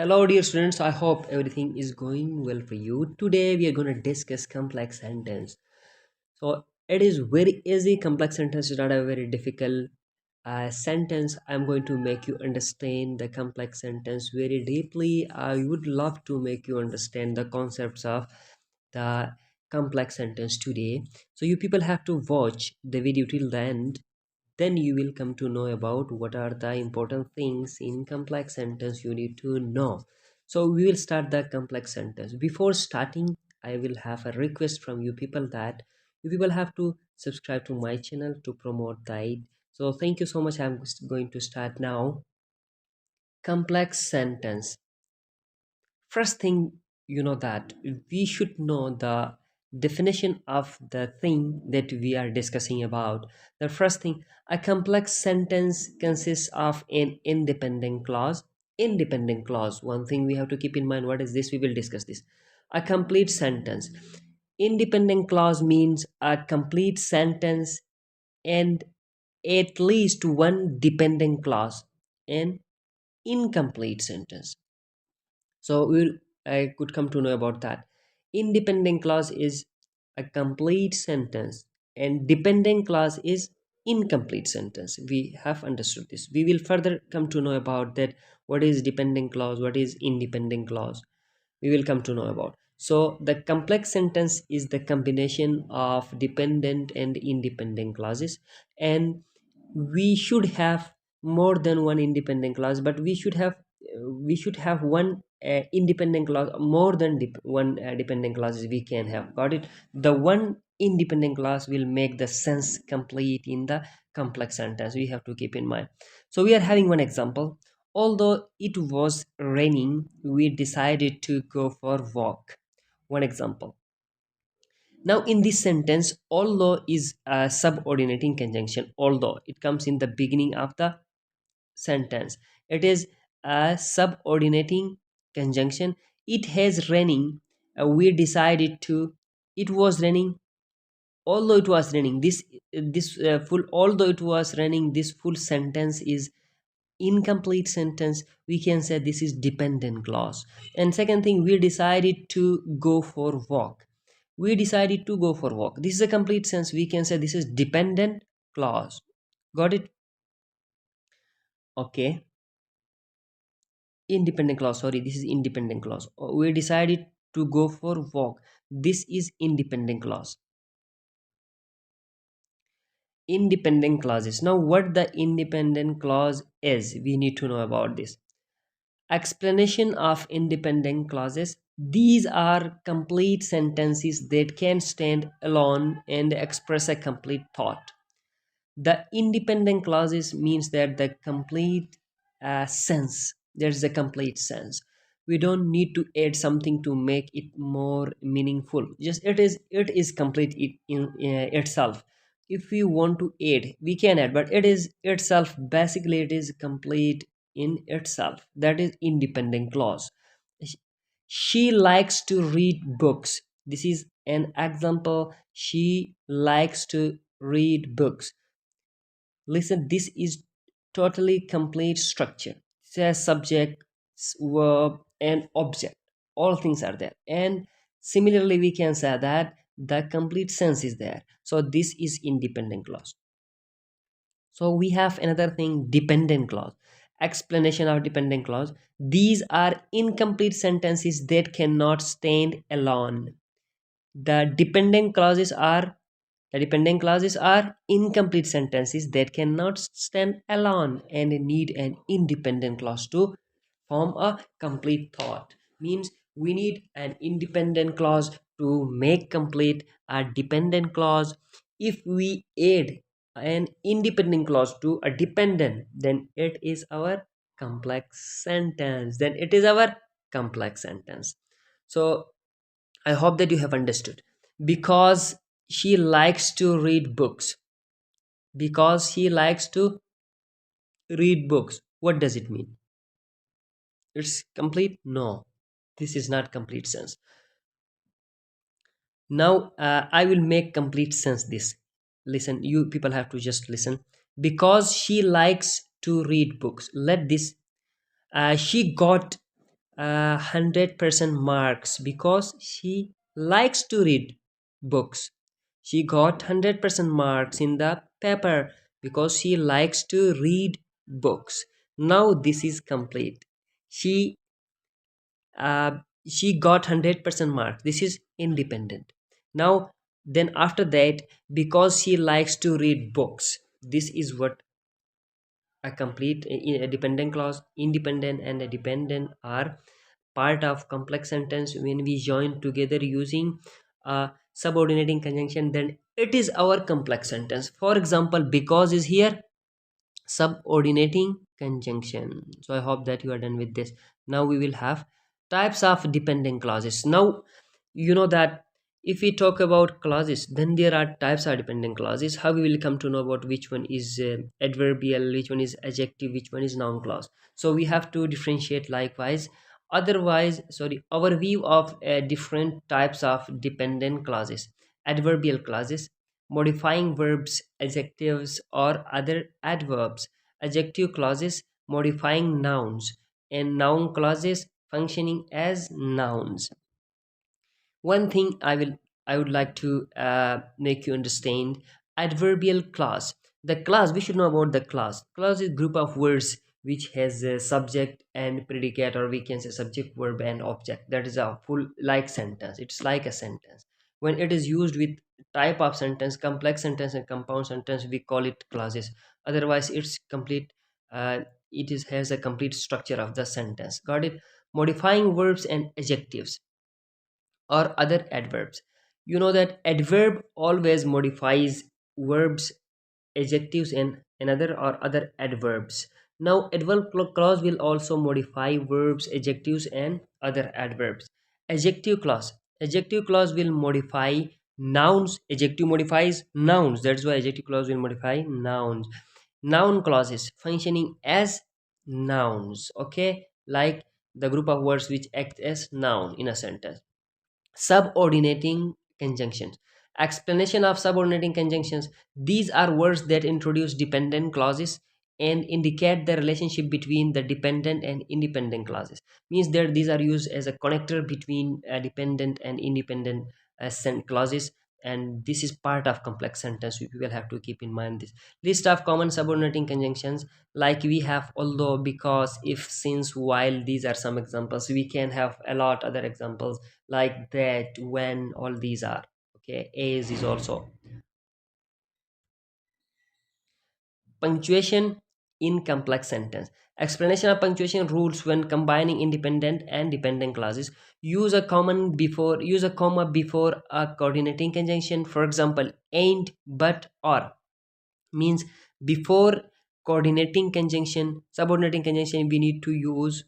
Hello, dear students. I hope everything is going well for you. Today, we are going to discuss complex sentence. So, it is very easy. Complex sentence is not a very difficult sentence. I'm going to make you understand the complex sentence very deeply. I would love to make you understand the concepts of the complex sentence today. So, you people have to watch the video till the end, then you will come to know about what are the important things in complex sentence you need to know. So we will start the complex sentence. Before starting, I will have a request from you people that you people have to subscribe to my channel to promote that. So thank you so much. I'm going to start now. Complex sentence. First thing, you know that we should know the definition of the thing that we are discussing about. The first thing, a complex sentence consists of an independent clause. Independent clause, one thing we have to keep in mind, what is this? We will discuss this. A complete sentence. Independent clause means a complete sentence and at least one dependent clause. An incomplete sentence. So I could come to know about that. Independent clause is a complete sentence and dependent clause is incomplete sentence. We have understood this. We will further come to know about that, what is dependent clause, what is independent clause. We will come to know about. So the complex sentence is the combination of dependent and independent clauses, and we should have more than one independent clause, but we should have one independent clause more than one dependent clauses we can have. Got it? The one independent clause will make the sense complete in the complex sentence. We have to keep in mind. So we are having one example. Although it was raining, we decided to go for walk. One example. Now, in this sentence, although is a subordinating conjunction. Although it comes in the beginning of the sentence, it is a subordinating conjunction. It has raining. We decided to. It was raining. Although it was raining, this full. Although it was raining, this full sentence is incomplete sentence. We can say this is dependent clause. And second thing, we decided to go for walk. We decided to go for walk, this is a complete sense. We can say this is dependent clause. Got it? Okay. Independent clause, sorry, this is independent clause. We decided to go for walk, this is independent clause. Independent clauses. Now what the independent clause is, we need to know about this. Explanation of independent clauses. These are complete sentences that can stand alone and express a complete thought. The independent clauses means that the complete sense. There's a complete sense. We don't need to add something to make it more meaningful. Just it is complete in itself. If we want to add, we can add, but it is itself, basically it is complete in itself. That is independent clause. Sh- she likes to read books. This is an example. She likes to read books. Listen, this is totally complete structure. It says subject, verb, and object. All things are there. And similarly, we can say that the complete sense is there. So this is independent clause. So we have another thing, dependent clause. Explanation of dependent clause. These are incomplete sentences that cannot stand alone. The dependent clauses are the dependent clauses are incomplete sentences that cannot stand alone and need an independent clause to form a complete thought. Means we need an independent clause to make complete a dependent clause. If we add an independent clause to a dependent, then it is our complex sentence. Then it is our complex sentence. So I hope that you have understood. Because she likes to read books. Because he likes to read books. What does it mean? It's complete? No. This is not complete sense. Now I will make complete sense this. Listen, you people have to just listen. Because she likes to read books. Let this she got 100% marks because she likes to read books. She got 100% marks in the paper because she likes to read books. Now this is complete. She uh, she got 100% marks. This is independent. Now then after that, because she likes to read books, this is what a complete a dependent clause. Independent and a dependent are part of complex sentence. When we join together using a subordinating conjunction, then it is our complex sentence. For example, because is here subordinating conjunction. So I hope that you are done with this. Now we will have types of dependent clauses. Now you know that if we talk about clauses, then there are types of dependent clauses. How we will come to know about which one is adverbial, which one is adjective, which one is noun clause. So we have to differentiate likewise. Otherwise, sorry, our view of different types of dependent clauses. Adverbial clauses, modifying verbs, adjectives, or other adverbs. Adjective clauses, modifying nouns, and noun clauses, functioning as nouns. One thing I would like to make you understand: adverbial clause. The clause, we should know about the clause. Clause is group of words which has a subject and predicate, or we can say subject, verb, and object. That is a full like sentence. It's like a sentence. When it is used with type of sentence, complex sentence and compound sentence, we call it clauses. Otherwise it's complete. It is has a complete structure of the sentence. Got it? Modifying verbs and adjectives or other adverbs. You know that adverb always modifies verbs, adjectives, and another or other adverbs. Now adverb clause will also modify verbs, adjectives, and other adverbs. Adjective clause. Adjective clause will modify nouns. Adjective modifies nouns. That's why adjective clause will modify nouns. Noun clauses, functioning as nouns. Okay, like the group of words which act as noun in a sentence. Subordinating conjunctions. Explanation of subordinating conjunctions. These are words that introduce dependent clauses and indicate the relationship between the dependent and independent clauses. Means that these are used as a connector between dependent and independent clauses, and this is part of complex sentence. We will have to keep in mind this. List of common subordinating conjunctions, like we have although, because, if, since, while. These are some examples. We can have a lot other examples like that, when. All these are okay. As is also. Punctuation in complex sentence. Explanation of punctuation rules when combining independent and dependent clauses. Use a comma before a coordinating conjunction. For example, and, but, or. Means before coordinating conjunction, subordinating conjunction, we need to use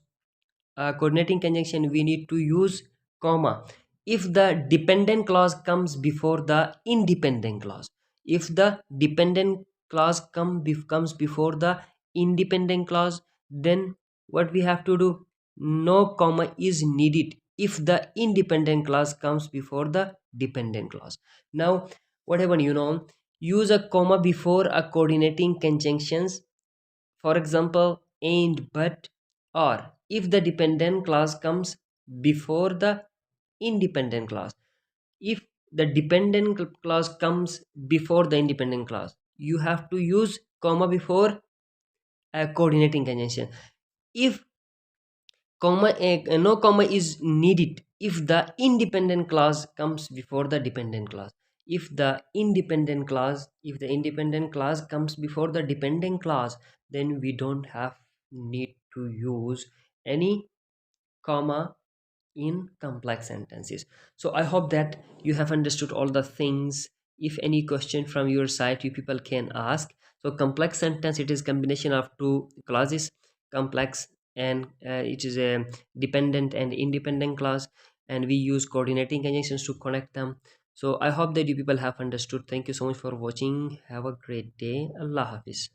coordinating conjunction, we need to use comma if the dependent clause comes before the independent clause. If the dependent clause comes before the independent clause, then what we have to do, no comma is needed if the independent clause comes before the dependent clause. Now whatever, use a comma before a coordinating conjunctions. For example, and, but, or. If the dependent clause comes before the independent clause. If the dependent clause comes before the independent clause, you have to use comma before a coordinating conjunction. If no comma is needed if the independent clause comes before the dependent clause. If the independent clause comes before the dependent clause, then we don't have need to use any comma in complex sentences. So I hope that you have understood all the things. If any question from your side, you people can ask. So complex sentence, it is combination of two clauses, complex, and it is a dependent and independent clause, and we use coordinating conjunctions to connect them. So I hope that you people have understood. Thank you so much for watching. Have a great day. Allah Hafiz.